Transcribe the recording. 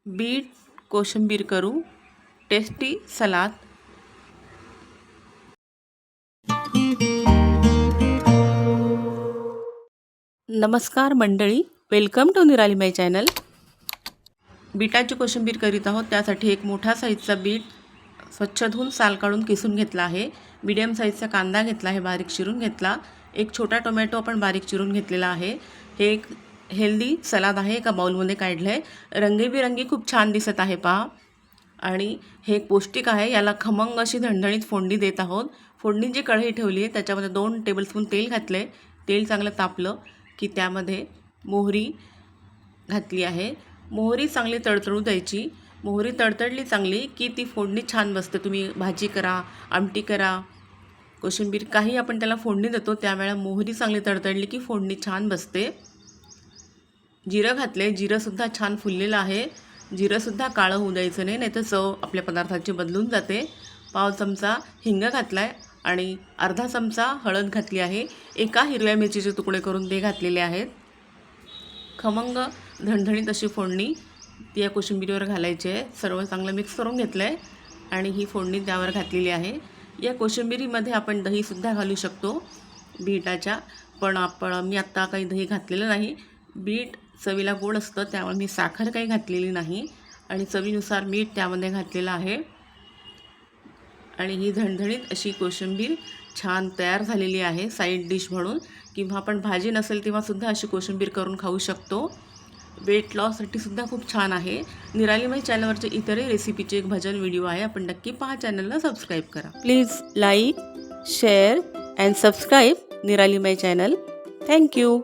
Bit कोशिंबीर करू tasty salad. नमस्कार मंडळी, वेलकम टू निराली माय चॅनल। बीटाची कोशिंबीर करीत आहोत। त्यासाठी एक मोठा साईजचा बीट स्वच्छ धुवून साल काढून किसून घेतला आहे। मीडियम साईजचा कांदा घेतला आहे, बारीक चिरून घेतला। एक छोटा टोमॅटो आपण बारीक चिरून घेतलेला आहे। हे एक हेल्दी सलाद आहे, एका बाउलमध्ये काढलं आहे। रंगीबिरंगी खूप छान दिसत आहे पहा। आणि हे पौष्टिक आहे। याला खमंग अशी झणझणीत फोडणी देत आहोत। फोडणी जी कढई ठेवली आहे त्याच्यामध्ये 2 टेबलस्पून तेल घातले। तेल चांगलं तापलं की त्यामध्ये मोहरी घातली आहे। मोहरी चांगली तडतडू द्यायची। मोहरी तडतडली चांगली की ती फोडणी छान बसते। तुम्ही भाजी करा, आमटी करा, कोशिंबीर काही आपण त्याला फोडणी देतो, त्यावेळेला मोहरी चांगली तडतडली की फोडणी छान बसते। जिरं घातले, जिरंसुद्धा छान फुललेलं आहे। जिरंसुद्धा काळं होऊ द्यायचं नाही, नाहीतर चव आपल्या पदार्थाची बदलून जाते। पाव चमचा हिंग घातला आहे आणि अर्धा चमचा हळद घातली आहे। एका हिरव्या मिरचीचे तुकडे करून ते घातलेले आहेत। खमंग झणझणीत अशी फोडणी ती या कोशिंबीरीवर घालायची आहे। सर्व चांगलं मिक्स करून घेतलं आहे आणि ही फोडणी त्यावर घातलेली आहे। या कोशिंबीरीमध्ये आपण दहीसुद्धा घालू शकतो बीटाच्या, पण मी आत्ता काही दही घातलेलं नाही। बीट चवीला गोड असतं, त्यामुळे मी साखर काही घातलेली नाही आणि चवीनुसार मीठ त्यामध्ये घातलेलं आहे। आणि ही झणझणीत अशी कोशिंबीर छान तयार झालेली आहे साईड डिश म्हणून, किंवा आपण भाजी नसेल तेव्हासुद्धा अशी कोशिंबीर करून खाऊ शकतो। वेट लॉससाठी सुद्धा खूप छान आहे। निराली माय चॅनलवरचे इतरही रेसिपीचे एक भजन व्हिडिओ आहे, आपण नक्की पहा। चॅनलला सबस्क्राईब करा please. Like, share and subscribe निराली माय चॅनल। थँक्यू।